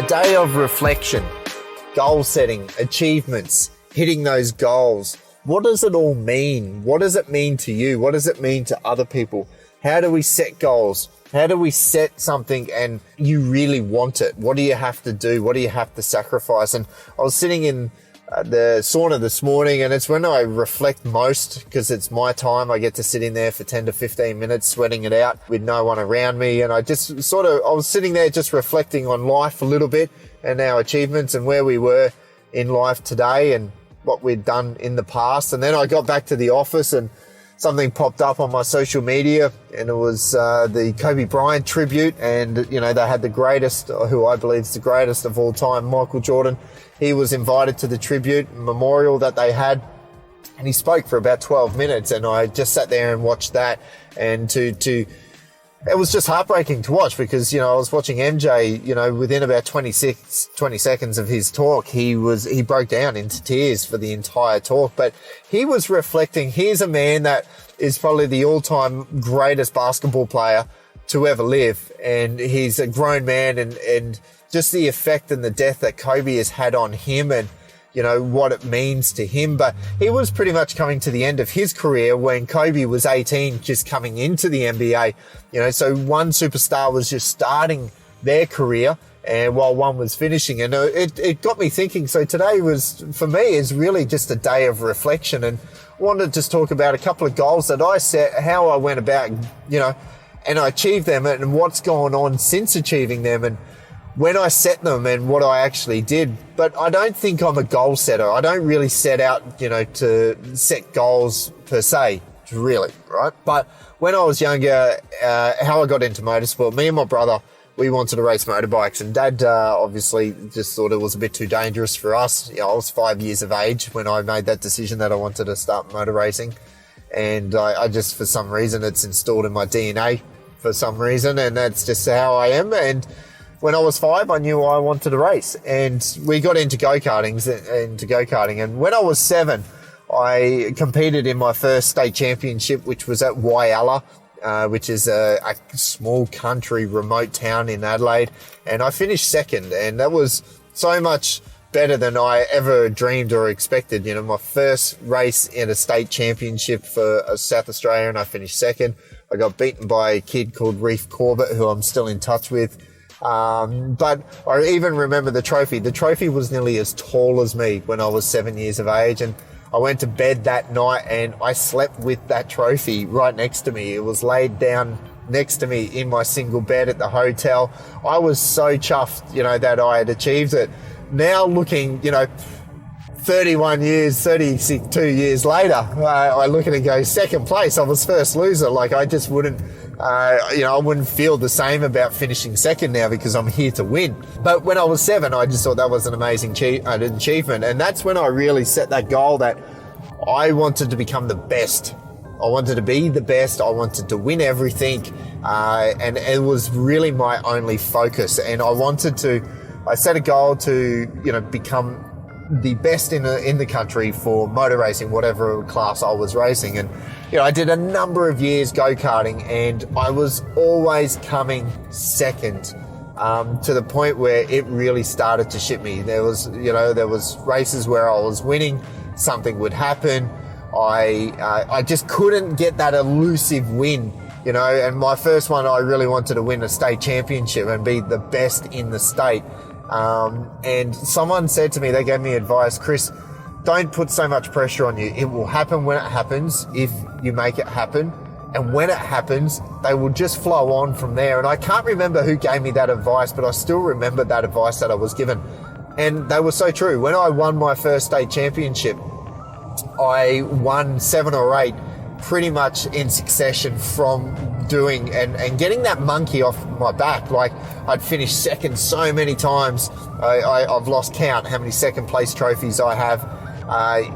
day of reflection, goal setting, achievements, hitting those goals. What does it all mean? What does it mean to you? What does it mean to other people? How do we set goals? How do we set something and you really want it? What do you have to do? What do you have to sacrifice? And I was sitting in the sauna this morning, and it's when I reflect most because it's my time. I get to sit in there for 10 to 15 minutes sweating it out with no one around me. And I just I was sitting there just reflecting on life a little bit and our achievements and where we were in life today and what we'd done in the past. And then I got back to the office and something popped up on my social media, and it was the Kobe Bryant tribute. And, you know, they had the greatest, who I believe is the greatest of all time, Michael Jordan. He was invited to the tribute memorial that they had, and he spoke for about 12 minutes. And I just sat there and watched that. And it was just heartbreaking to watch because, you know, I was watching MJ, you know, within about 20 seconds of his talk, he broke down into tears for the entire talk. But he was reflecting, here's a man that is probably the all-time greatest basketball player to ever live. And he's a grown man, and just the effect and the death that Kobe has had on him, and, you know, what it means to him. But he was pretty much coming to the end of his career when Kobe was 18, just coming into the NBA. You know, so one superstar was just starting their career, and while one was finishing. And it got me thinking. So today was, for me, is really just a day of reflection. And I wanted to just talk about a couple of goals that I set, how I went about, you know, and I achieved them, and what's gone on since achieving them, and when I set them and what I actually did. But I don't think I'm a goal setter. I don't really set out, you know, to set goals per se, really, right? But when I was younger, how I got into motorsport, me and my brother, we wanted to race motorbikes, and Dad obviously just thought it was a bit too dangerous for us. You know, I was 5 years of age when I made that decision that I wanted to start motor racing. And I just, for some reason, it's installed in my DNA for some reason, and that's just how I am. And when I was 5, I knew I wanted to race, and we got into go-karting. And when I was 7, I competed in my first state championship, which was at Whyalla, which is a small country, remote town in Adelaide. And I finished second, and that was so much better than I ever dreamed or expected. You know, my first race in a state championship for South Australia, and I finished second. I got beaten by a kid called Reef Corbett, who I'm still in touch with. But I even remember the trophy. The trophy was nearly as tall as me when I was 7 years of age, and I went to bed that night and I slept with that trophy right next to me. It was laid down next to me in my single bed at the hotel. I was so chuffed, you know, that I had achieved it. Now looking, you know, 32 years later, I look at it and go, second place. I was first loser. Like, I just wouldn't, I wouldn't feel the same about finishing second now because I'm here to win. But when I was 7, I just thought that was an amazing achievement. And that's when I really set that goal that I wanted to become the best. I wanted to be the best. I wanted to win everything. And it was really my only focus. And I set a goal to, you know, become the best in the country for motor racing, whatever class I was racing. And, you know, I did a number of years go-karting, and I was always coming second, to the point where it really started to shit me. There was races where I was winning, something would happen. I just couldn't get that elusive win, you know. And my first one, I really wanted to win a state championship and be the best in the state. And someone said to me, they gave me advice, Chris, don't put so much pressure on you. It will happen when it happens, if you make it happen. And when it happens, they will just flow on from there. And I can't remember who gave me that advice, but I still remember that advice that I was given. And they were so true. When I won my first state championship, I won 7 or 8 pretty much in succession from doing and getting that monkey off my back. Like, I'd finished second so many times. I've lost count how many second place trophies I have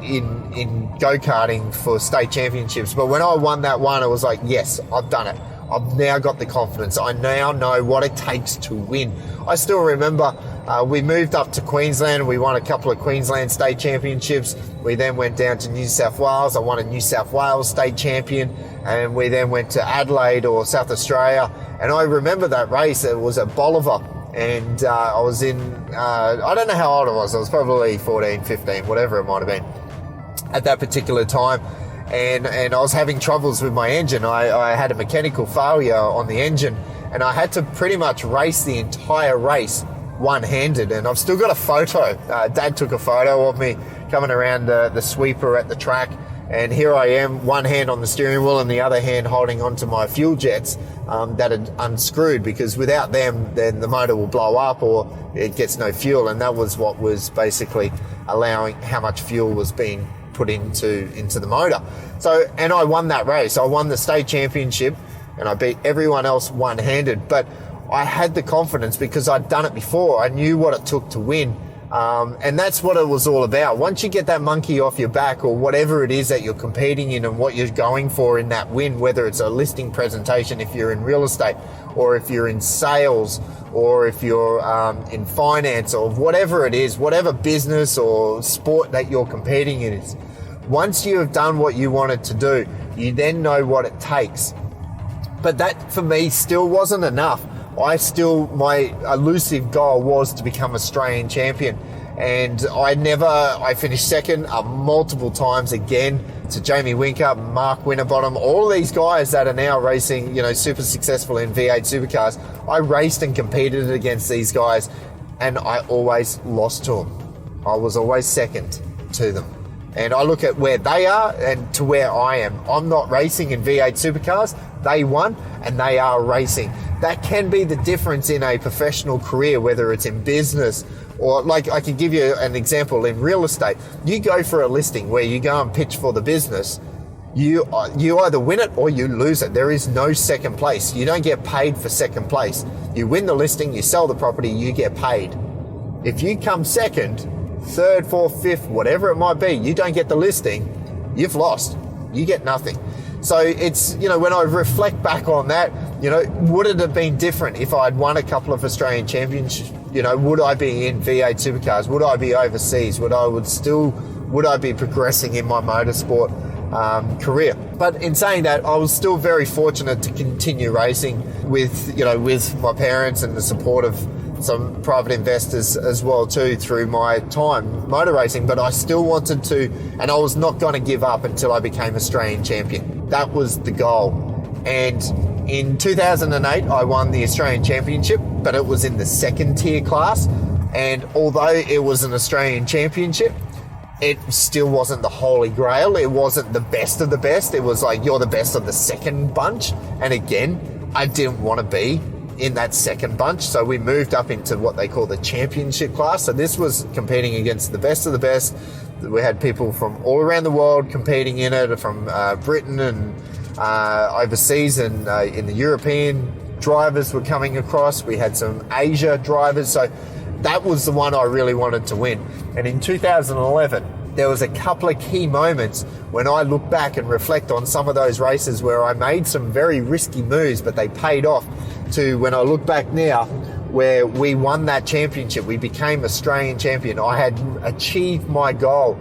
in go-karting for state championships. But when I won that one, it was like, yes, I've done it. I've now got the confidence. I now know what it takes to win. I still remember we moved up to Queensland. We won a couple of Queensland state championships. We then went down to New South Wales. I won a New South Wales state champion. And we then went to Adelaide or South Australia. And I remember that race. It was at Bolivar. And I was in, I don't know how old I was probably 14, 15, whatever it might have been at that particular time. And I was having troubles with my engine. I had a mechanical failure on the engine, and I had to pretty much race the entire race one-handed. And I've still got a photo. Dad took a photo of me coming around the sweeper at the track. And here I am, one hand on the steering wheel and the other hand holding onto my fuel jets that had unscrewed, because without them, then the motor will blow up or it gets no fuel. And that was what was basically allowing how much fuel was being put into the motor. So, and I won that race. I won the state championship and I beat everyone else one-handed. But I had the confidence because I'd done it before. I knew what it took to win. And that's what it was all about. Once you get that monkey off your back, or whatever it is that you're competing in and what you're going for in that win, whether it's a listing presentation, if you're in real estate, or if you're in sales, or if you're in finance, or whatever it is, whatever business or sport that you're competing in is, once you have done what you wanted to do, you then know what it takes. But that for me still wasn't enough. My elusive goal was to become Australian champion. And I finished second multiple times again to Jamie Winker, Mark Winterbottom, all these guys that are now racing, super successful in V8 supercars. I raced and competed against these guys, and I always lost to them. I was always second to them. And I look at where they are and to where I am. I'm not racing in V8 supercars. They won and they are racing. That can be the difference in a professional career, whether it's in business or, like, I can give you an example in real estate. You go for a listing where you go and pitch for the business. You either win it or you lose it. There is no second place. You don't get paid for second place. You win the listing, you sell the property, you get paid. If you come second, third, fourth, fifth, whatever it might be, you don't get the listing, you've lost. You get nothing. So it's, when I reflect back on that, would it have been different if I'd won a couple of Australian championships? Would I be in V8 supercars? Would I be overseas? Would I be progressing in my motorsport career? But in saying that, I was still very fortunate to continue racing with my parents and the support of some private investors as well too through my time motor racing. But I still wanted to, and I was not going to give up until I became Australian champion. That was the goal. And in 2008 I won the Australian Championship, but it was in the second tier class, and although it was an Australian Championship, it still wasn't the holy grail. It wasn't the best of the best. It was like, you're the best of the second bunch. And again, I didn't want to be in that second bunch, so we moved up into what they call the championship class. So this was competing against the best of the best. We had people from all around the world competing in it, from Britain and overseas, and in the European drivers were coming across. We had some Asia drivers, so that was the one I really wanted to win. And in 2011, there was a couple of key moments when I look back and reflect on some of those races where I made some very risky moves, but they paid off, to when I look back now, where we won that championship. We became Australian champion. I had achieved my goal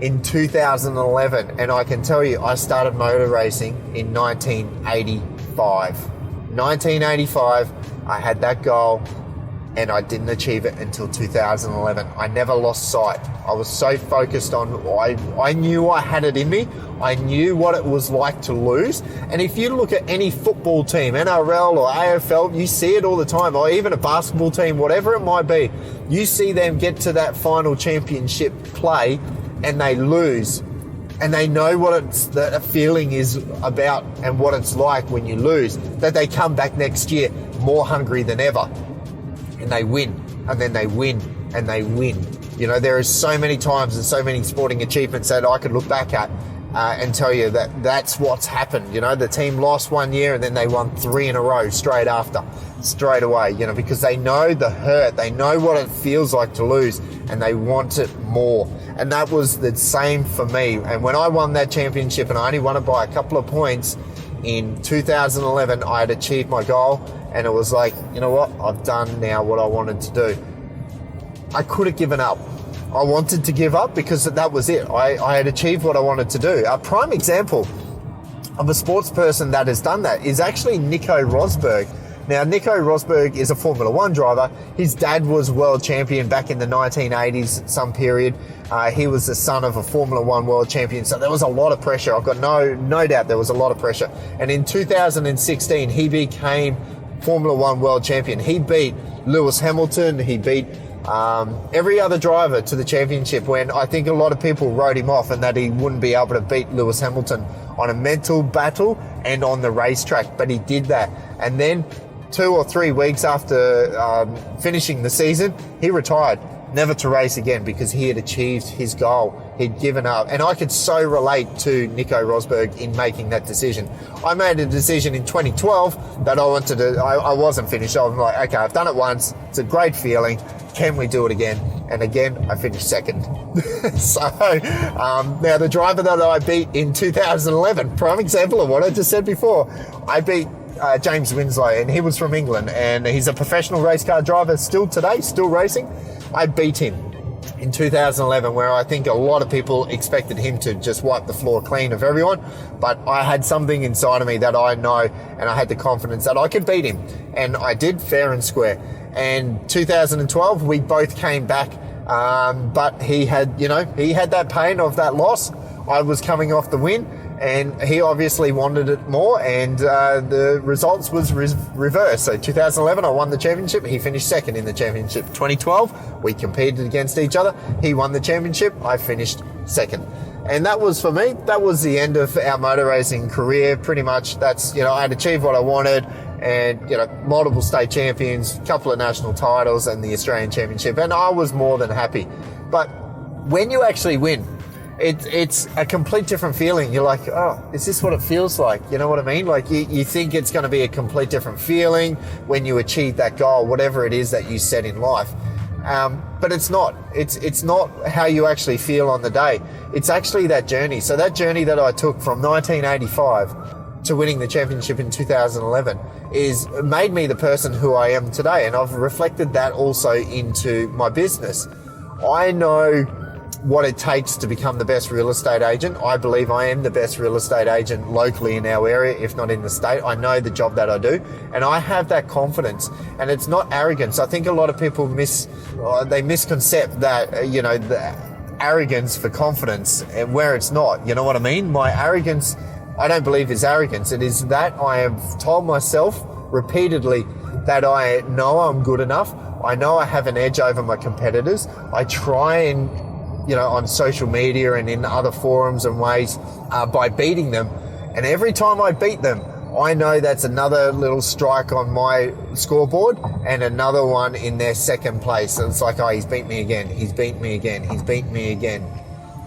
in 2011, and I can tell you, I started motor racing in 1985. 1985, I had that goal, and I didn't achieve it until 2011. I never lost sight. I was so focused on, I knew I had it in me. I knew what it was like to lose. And if you look at any football team, NRL or AFL, you see it all the time, or even a basketball team, whatever it might be, you see them get to that final championship play and they lose. And they know what the feeling is about and what it's like when you lose, that they come back next year more hungry than ever. And they win, and then they win, and they win. There is so many times and so many sporting achievements that I could look back at and tell you that that's what's happened. The team lost one year and then they won 3 in a row straight away, because they know the hurt, they know what it feels like to lose, and they want it more. And that was the same for me. And when I won that championship, and I only won it by a couple of points, in 2011, I had achieved my goal, and it was like, you know what, I've done now what I wanted to do. I could have given up. I wanted to give up because that was it. I had achieved what I wanted to do. A prime example of a sports person that has done that is actually Nico Rosberg. Now, Nico Rosberg is a Formula One driver. His dad was world champion back in the 1980s, some period. He was the son of a Formula One world champion, so there was a lot of pressure. I've got no doubt there was a lot of pressure. And in 2016, he became Formula One world champion. He beat Lewis Hamilton. He beat every other driver to the championship, when I think a lot of people wrote him off and that he wouldn't be able to beat Lewis Hamilton on a mental battle and on the racetrack. But he did that. And then 2 or 3 weeks after finishing the season, he retired, never to race again, because he had achieved his goal. He'd given up. And I could so relate to Nico Rosberg in making that decision. I made a decision in 2012 that I wanted to, I wasn't finished. I was like, okay, I've done it once. It's a great feeling. Can we do it again? And again, I finished second. So, now the driver that I beat in 2011, prime example of what I just said before, I beat James Winslow, and he was from England, and he's a professional race car driver still today, still racing. I beat him in 2011, where I think a lot of people expected him to just wipe the floor clean of everyone, but I had something inside of me that I know, and I had the confidence that I could beat him, and I did, fair and square. And 2012, we both came back, but he had that pain of that loss. I was coming off the win, and he obviously wanted it more, and the results was reversed. So 2011, I won the championship. He finished second in the championship. 2012, we competed against each other. He won the championship. I finished second. And that was, for me, that was the end of our motor racing career. Pretty much, that's, I'd achieved what I wanted, and, multiple state champions, couple of national titles, and the Australian Championship. And I was more than happy. But when you actually win, it's a complete different feeling. You're like, oh, is this what it feels like? You know what I mean? Like, you think it's going to be a complete different feeling when you achieve that goal, whatever it is that you set in life. But it's not. It's not how you actually feel on the day. It's actually that journey. So that journey that I took from 1985 to winning the championship in 2011 made me the person who I am today. And I've reflected that also into my business. I know what it takes to become the best real estate agent. I believe I am the best real estate agent locally in our area, if not in the state. I know the job that I do, and I have that confidence. And it's not arrogance. I think a lot of people misconcept that, the arrogance for confidence, and where it's not. You know what I mean? My arrogance, I don't believe is arrogance. It is that I have told myself repeatedly that I know I'm good enough. I know I have an edge over my competitors. I try and, on social media and in other forums and ways, by beating them. And every time I beat them, I know that's another little strike on my scoreboard and another one in their second place. And it's like, oh, he's beat me again. He's beat me again. He's beat me again.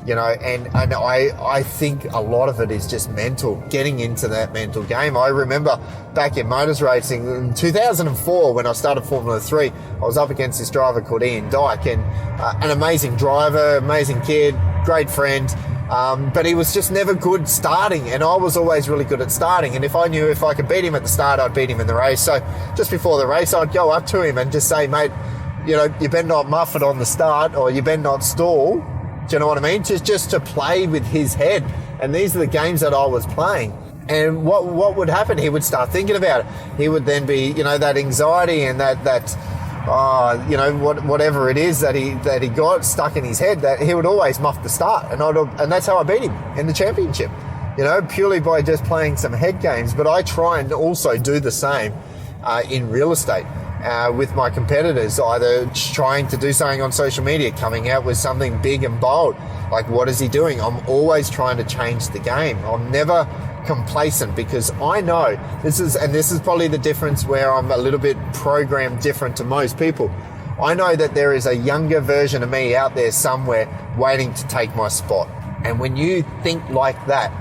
And I think a lot of it is just mental, getting into that mental game. I remember back in motors racing in 2004 when I started Formula 3, I was up against this driver called Ian Dyke, and an amazing driver, amazing kid, great friend, but he was just never good starting, and I was always really good at starting. And if I knew if I could beat him at the start, I'd beat him in the race. So just before the race, I'd go up to him and just say, mate, you better not muff it on the start, or you better not stall. Do you know what I mean? Just to play with his head. And these are the games that I was playing. And what would happen? He would start thinking about it. He would then be, that anxiety and whatever it is that he got stuck in his head, that he would always muff the start. And that's how I beat him in the championship, purely by just playing some head games. But I try and also do the same in real estate. With my competitors, either trying to do something on social media, coming out with something big and bold, like what is he doing? I'm always trying to change the game. I'm never complacent, because I know this is probably the difference where I'm a little bit programmed different to most people. I know that there is a younger version of me out there somewhere waiting to take my spot. And when you think like that,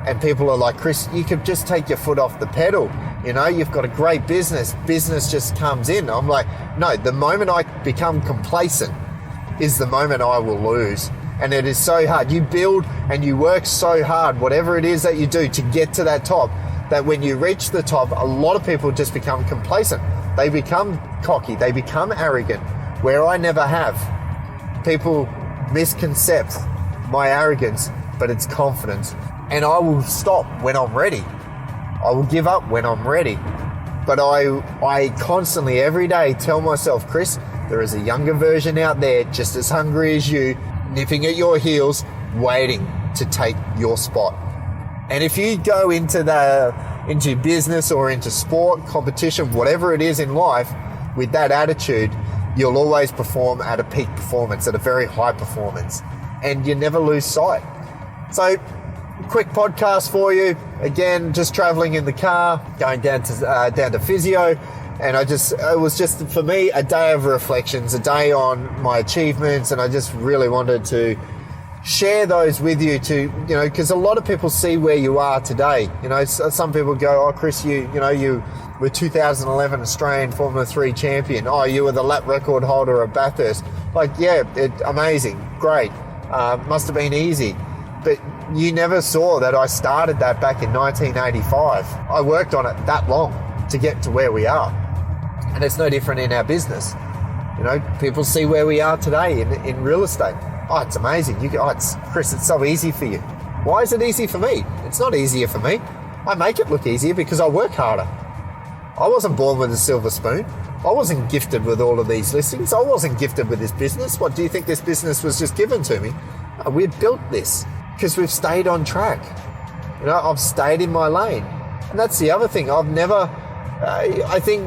and people are like, Chris, you could just take your foot off the pedal. You've got a great business. Business just comes in. I'm like, no, the moment I become complacent is the moment I will lose. And it is so hard. You build and you work so hard, whatever it is that you do to get to that top, that when you reach the top, a lot of people just become complacent. They become cocky. They become arrogant, where I never have. People misconcept my arrogance, but it's confidence. And I will stop when I'm ready. I will give up when I'm ready. But I constantly, every day, tell myself, Chris, there is a younger version out there just as hungry as you, nipping at your heels, waiting to take your spot. And if you go into business or into sport, competition, whatever it is in life, with that attitude, you'll always perform at a peak performance, at a very high performance, and you never lose sight. So, quick podcast for you. Again, just traveling in the car, going down to physio, and it was just, for me, a day of reflections, a day on my achievements, and I just really wanted to share those with you because a lot of people see where you are today. Some people go, oh, Chris, you were 2011 Australian Formula 3 champion. Oh, you were the lap record holder of Bathurst. Amazing, great. Must have been easy. But you never saw that I started that back in 1985. I worked on it that long to get to where we are. And it's no different in our business. People see where we are today in real estate. Oh, it's amazing. Chris, it's so easy for you. Why is it easy for me? It's not easier for me. I make it look easier because I work harder. I wasn't born with a silver spoon. I wasn't gifted with all of these listings. I wasn't gifted with this business. What, do you think this business was just given to me? No, we've built this because we've stayed on track. I've stayed in my lane. And that's the other thing. I think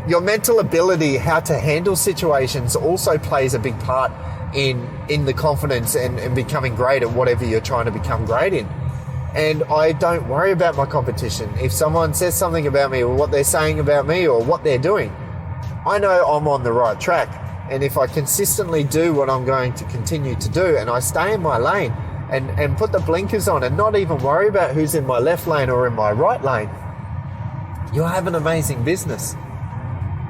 your mental ability, how to handle situations, also plays a big part in the confidence and becoming great at whatever you're trying to become great in. And I don't worry about my competition. If someone says something about me or what they're saying about me or what they're doing, I know I'm on the right track. And if I consistently do what I'm going to continue to do, and I stay in my lane and put the blinkers on and not even worry about who's in my left lane or in my right lane, you'll have an amazing business.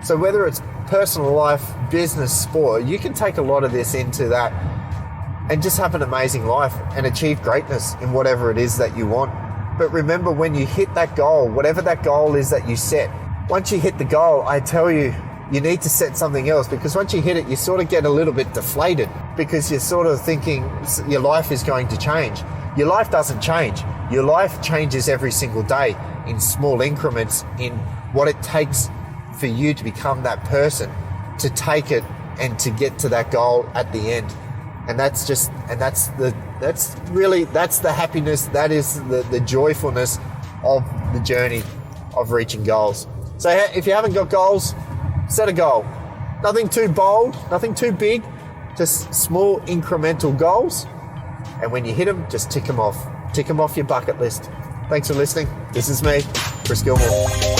So whether it's personal life, business, sport, you can take a lot of this into that and just have an amazing life and achieve greatness in whatever it is that you want. But remember, when you hit that goal, whatever that goal is that you set, once you hit the goal, I tell you, you need to set something else, because once you hit it, you sort of get a little bit deflated because you're sort of thinking your life is going to change. Your life doesn't change. Your life changes every single day in small increments in what it takes for you to become that person, to take it and to get to that goal at the end. And that's the happiness, that is the joyfulness of the journey of reaching goals. So if you haven't got goals, set a goal. Nothing too bold, nothing too big, just small incremental goals. And when you hit them, just tick them off your bucket list. Thanks for listening. This is me, Chris Gilmore.